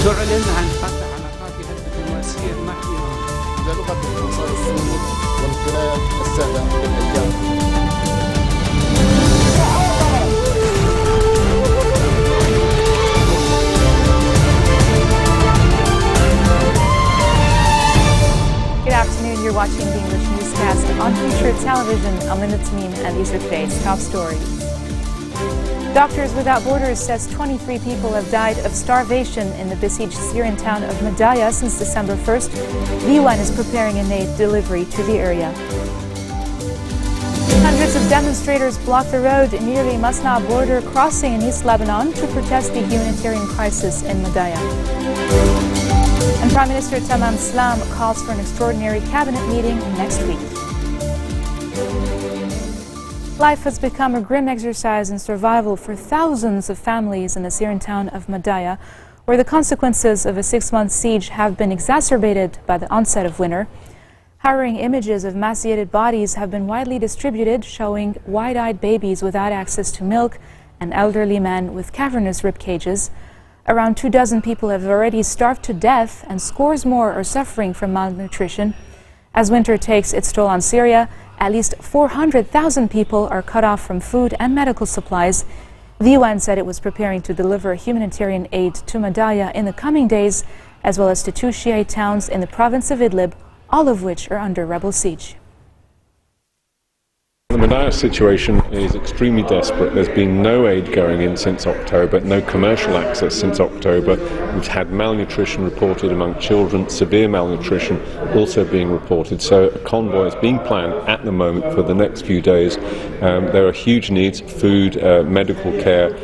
تعلن عن قطع علاقاتها الدبلوماسية مع إيران. إلى لغة الاقتصاد الصين والانقلاب السهلة للأيام. Good afternoon, you're watching the English newscast on Future Television. I'm Linda Tamim, and these are today's top stories. Doctors Without Borders says 23 people have died of starvation in the besieged Syrian town of Madaya since December 1st. The UN is preparing an aid delivery to the area. Hundreds of demonstrators blocked the road near the Masna border crossing in East Lebanon to protest the humanitarian crisis in Madaya. And Prime Minister Tamam Slam calls for an extraordinary cabinet meeting next week. Life has become a grim exercise in survival for thousands of families in the Syrian town of Madaya, where the consequences of a 6-month siege have been exacerbated by the onset of winter. Harrowing images of emaciated bodies have been widely distributed, showing wide-eyed babies without access to milk and elderly men with cavernous rib cages. Around 24 people have already starved to death, and scores more are suffering from malnutrition. As winter takes its toll on Syria, at least 400,000 people are cut off from food and medical supplies. The UN said it was preparing to deliver humanitarian aid to Madaya in the coming days, as well as to 2 Shiite towns in the province of Idlib, all of which are under rebel siege. The Madaya situation is extremely desperate. There's been no aid going in since October, no commercial access since October. We've had malnutrition reported among children, severe malnutrition also being reported. So a convoy is being planned at the moment for the next few days. There are huge needs: food, medical care,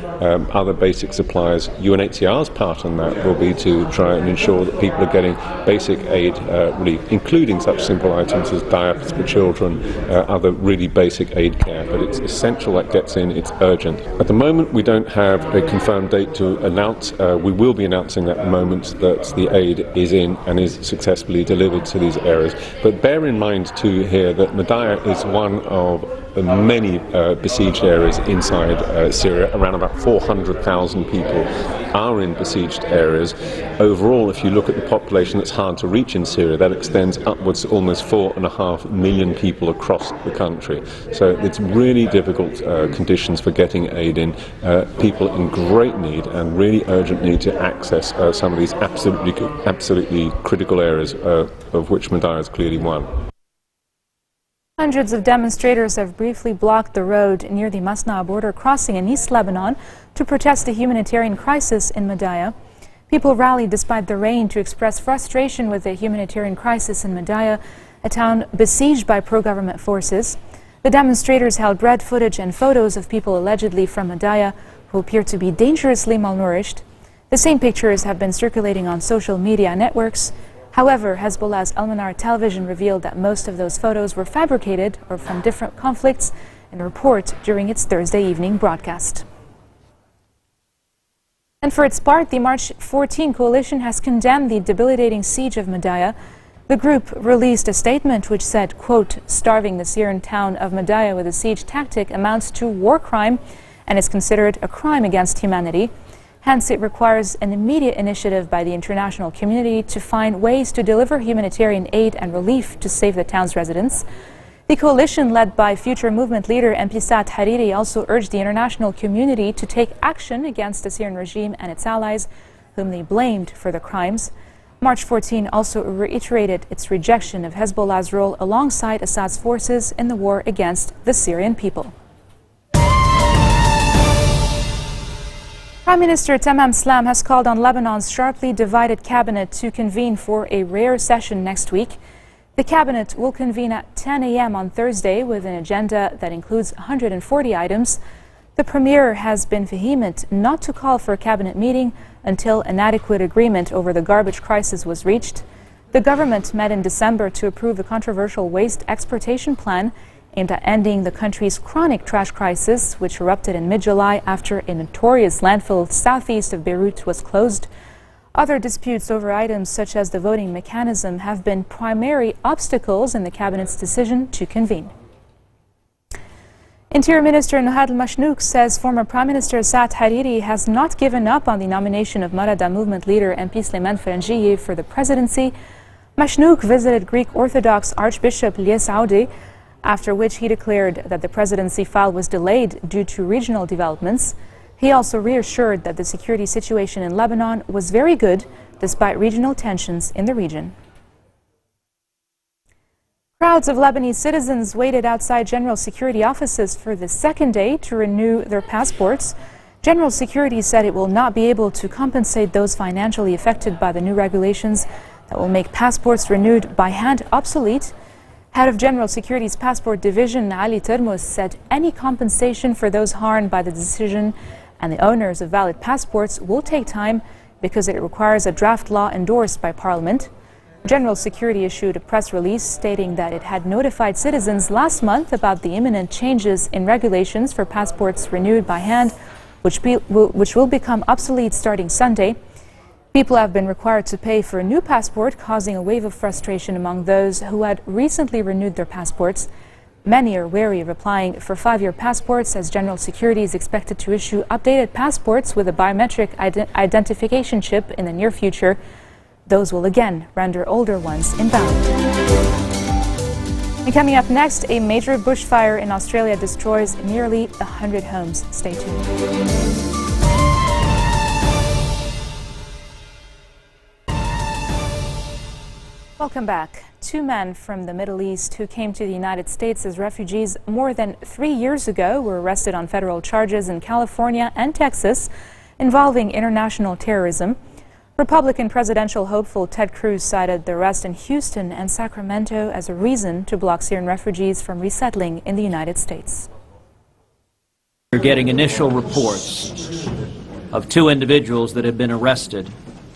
other basic supplies. UNHCR's part in that will be to try and ensure that people are getting basic aid relief, including such simple items as diapers for children, other really basic aid care, but it's essential that gets in, it's urgent. At the moment we don't have a confirmed date to announce. We will be announcing at the moment that the aid is in and is successfully delivered to these areas. But bear in mind too here that Madaya is one of many besieged areas inside Syria. Around about 400,000 people are in besieged areas. Overall, if you look at the population that's hard to reach in Syria, that extends upwards to almost 4.5 million people across the country. So it's really difficult conditions for getting aid in. People in great need and really urgent need to access some of these absolutely critical areas, of which Madaya is clearly one. Hundreds of demonstrators have briefly blocked the road near the Masna border crossing in East Lebanon to protest the humanitarian crisis in Madaya. People rallied despite the rain to express frustration with the humanitarian crisis in Madaya, a town besieged by pro-government forces. The demonstrators held red footage and photos of people allegedly from Madaya who appear to be dangerously malnourished. The same pictures have been circulating on social media networks. However, Hezbollah's Al-Manar television revealed that most of those photos were fabricated or from different conflicts in a report during its Thursday evening broadcast. And for its part, the March 14 coalition has condemned the debilitating siege of Madaya. The group released a statement which said, quote, "Starving the Syrian town of Madaya with a siege tactic amounts to war crime and is considered a crime against humanity. Hence, it requires an immediate initiative by the international community to find ways to deliver humanitarian aid and relief to save the town's residents." The coalition, led by future movement leader Empisat Hariri, also urged the international community to take action against the Syrian regime and its allies, whom they blamed for the crimes. March 14 also reiterated its rejection of Hezbollah's role alongside Assad's forces in the war against the Syrian people. Prime Minister Tamam Slam has called on Lebanon's sharply divided cabinet to convene for a rare session next week. The cabinet will convene at 10 a.m. on Thursday with an agenda that includes 140 items. The premier has been vehement not to call for a cabinet meeting until an adequate agreement over the garbage crisis was reached. The government met in December to approve the controversial waste exportation plan aimed at ending the country's chronic trash crisis, which erupted in mid-July after a notorious landfill southeast of Beirut was closed. Other disputes over items such as the voting mechanism have been primary obstacles in the cabinet's decision to convene. Interior Minister Nahad al-Mashnouk says former Prime Minister Saad Hariri has not given up on the nomination of Marada movement leader MP Sleiman Farangiye for the presidency. Mashnouk visited Greek Orthodox Archbishop Lies Audi, after which he declared that the presidency file was delayed due to regional developments. He also reassured that the security situation in Lebanon was very good despite regional tensions in the region. Crowds of Lebanese citizens waited outside General Security offices for the second day to renew their passports. General Security said it will not be able to compensate those financially affected by the new regulations that will make passports renewed by hand obsolete. Head of General Security's Passport Division, Ali Termos, said any compensation for those harmed by the decision and the owners of valid passports will take time because it requires a draft law endorsed by Parliament. General Security issued a press release stating that it had notified citizens last month about the imminent changes in regulations for passports renewed by hand, which will become obsolete starting Sunday. People have been required to pay for a new passport, causing a wave of frustration among those who had recently renewed their passports. Many are wary of applying for 5-year passports, as General Security is expected to issue updated passports with a biometric identification chip in the near future. Those will again render older ones invalid. And coming up next, a major bushfire in Australia destroys nearly 100 homes. Stay tuned. Welcome back. 2 men from the Middle East who came to the United States as refugees more than 3 years ago were arrested on federal charges in California and Texas involving international terrorism. Republican presidential hopeful Ted Cruz cited the arrest in Houston and Sacramento as a reason to block Syrian refugees from resettling in the United States. We're getting initial reports of 2 individuals that have been arrested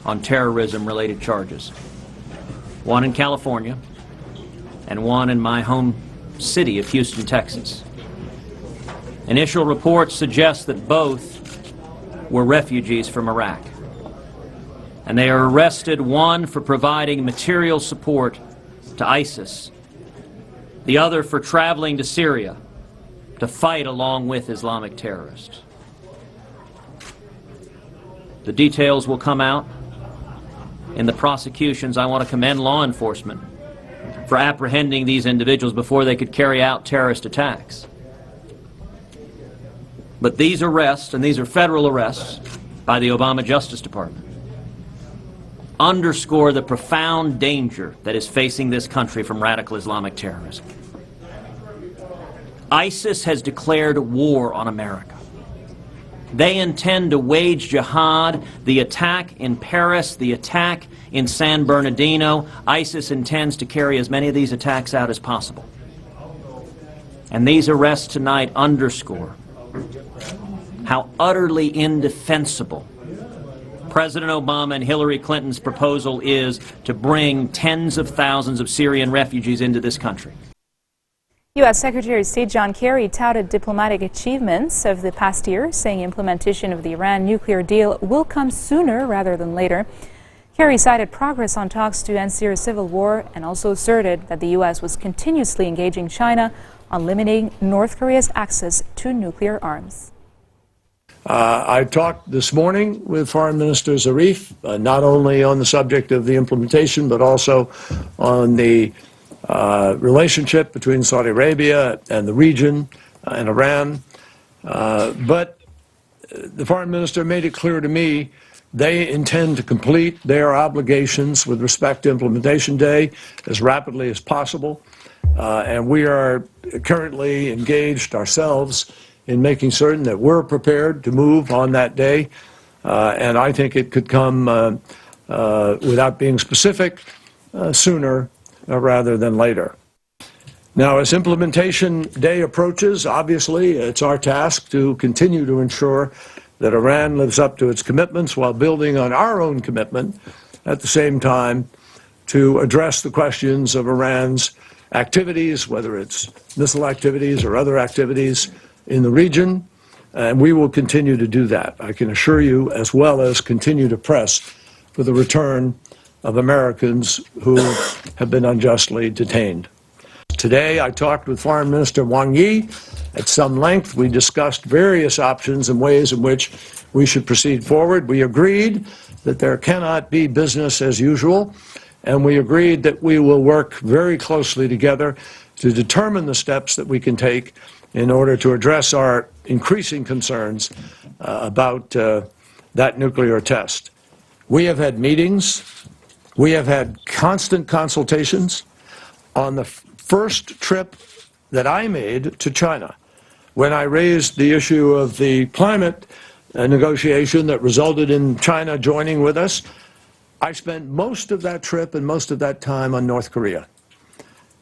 on terrorism-related charges. One in California and one in my home city of Houston, Texas. Initial reports suggest that both were refugees from Iraq. And they are arrested, one for providing material support to ISIS, the other for traveling to Syria to fight along with Islamic terrorists. The details will come out in the prosecutions. I want to commend law enforcement for apprehending these individuals before they could carry out terrorist attacks. But these arrests, and these are federal arrests by the Obama Justice Department, underscore the profound danger that is facing this country from radical Islamic terrorism. ISIS has declared war on America. They intend to wage jihad. The attack in Paris, the attack in San Bernardino, ISIS intends to carry as many of these attacks out as possible. And these arrests tonight underscore how utterly indefensible President Obama and Hillary Clinton's proposal is to bring tens of thousands of Syrian refugees into this country. U.S. Secretary of State John Kerry touted diplomatic achievements of the past year, saying implementation of the Iran nuclear deal will come sooner rather than later. Kerry cited progress on talks to end Syria's civil war and also asserted that the U.S. was continuously engaging China on limiting North Korea's access to nuclear arms. I talked this morning with Foreign Minister Zarif, not only on the subject of the implementation, but also on the relationship between Saudi Arabia and the region and Iran. But the Foreign Minister made it clear to me they intend to complete their obligations with respect to implementation day as rapidly as possible. And we are currently engaged ourselves in making certain that we're prepared to move on that day. And I think it could come, without being specific, sooner rather than later. Now, as implementation day approaches, obviously it's our task to continue to ensure that Iran lives up to its commitments while building on our own commitment at the same time to address the questions of Iran's activities, whether it's missile activities or other activities in the region, and we will continue to do that, I can assure you, as well as continue to press for the return of Americans who have been unjustly detained. Today, I talked with Foreign Minister Wang Yi at some length. We discussed various options and ways in which we should proceed forward. We agreed that there cannot be business as usual, and we agreed that we will work very closely together to determine the steps that we can take in order to address our increasing concerns about that nuclear test. We have had meetings. We have had constant consultations. On the first trip that I made to China, when I raised the issue of the climate negotiation that resulted in China joining with us, I spent most of that trip and most of that time on North Korea.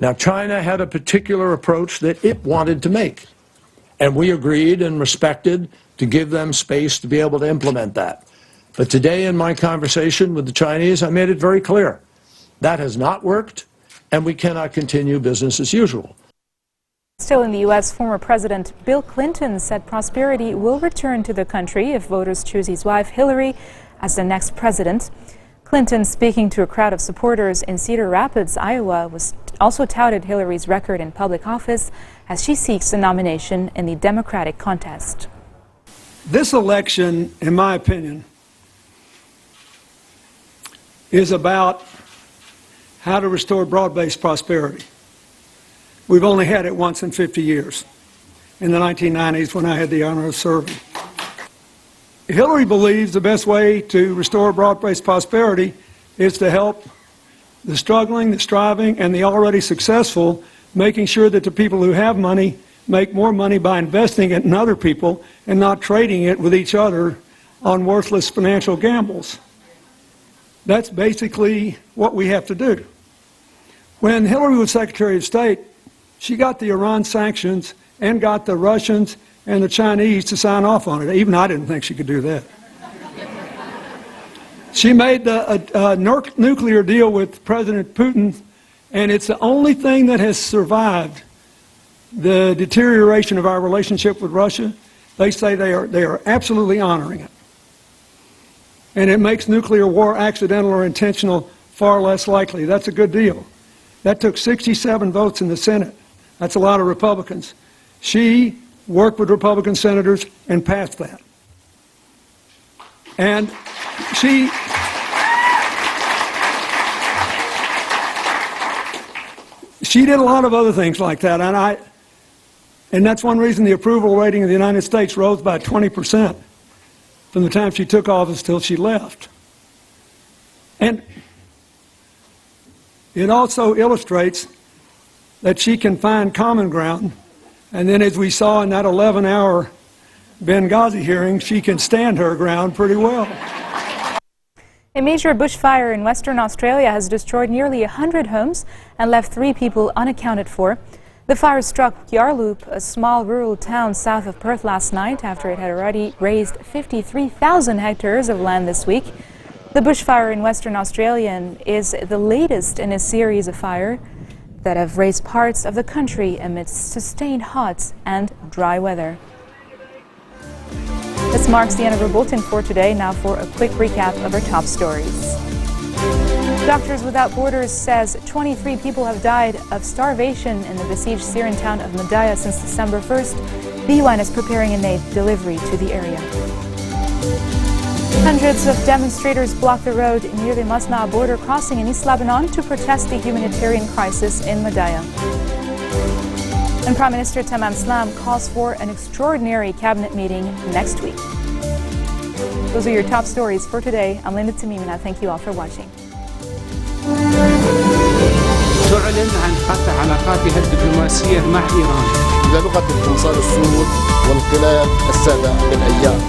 Now, China had a particular approach that it wanted to make, and we agreed and respected to give them space to be able to implement that. But today in my conversation with the Chinese, I made it very clear that has not worked, and we cannot continue business as usual. Still in the U.S., former President Bill Clinton said prosperity will return to the country if voters choose his wife, Hillary, as the next president. Clinton, speaking to a crowd of supporters in Cedar Rapids, Iowa, also touted Hillary's record in public office as she seeks a nomination in the Democratic contest. This election, in my opinion, is about how to restore broad-based prosperity. We've only had it once in 50 years, in the 1990s when I had the honor of serving. Hillary believes the best way to restore broad-based prosperity is to help the struggling, the striving, and the already successful, making sure that the people who have money make more money by investing it in other people and not trading it with each other on worthless financial gambles. That's basically what we have to do. When Hillary was Secretary of State, she got the Iran sanctions and got the Russians and the Chinese to sign off on it. Even I didn't think she could do that. She made a nuclear deal with President Putin, and it's the only thing that has survived the deterioration of our relationship with Russia. They say they are absolutely honoring it. And it makes nuclear war accidental or intentional far less likely. That's a good deal. That took 67 votes in the Senate. That's a lot of Republicans. She worked with Republican senators and passed that. And she did a lot of other things like that, and that's one reason the approval rating of the United States rose by 20% from the time she took office till she left. And it also illustrates that she can find common ground, and then as we saw in that 11-hour Benghazi hearing, she can stand her ground pretty well. A major bushfire in Western Australia has destroyed nearly 100 homes and left 3 people unaccounted for. The fire struck Yarloop, a small rural town south of Perth, last night after it had already razed 53,000 hectares of land this week. The bushfire in Western Australia is the latest in a series of fires that have razed parts of the country amidst sustained hot and dry weather. This marks the end of our bulletin for today. Now for a quick recap of our top stories. Doctors Without Borders says 23 people have died of starvation in the besieged Syrian town of Madaya since December 1st. The UN is preparing an aid delivery to the area. Hundreds of demonstrators blocked the road near the Masna border crossing in East Lebanon to protest the humanitarian crisis in Madaya. And Prime Minister Tamam Slam calls for an extraordinary cabinet meeting next week. Those are your top stories for today. I'm Linda Tamim, and I thank you all for watching. تعلن عن قطع علاقاتها الدبلوماسية مع إيران. إلى لغة الإنصار السود وانقلاب السادة بالأيام.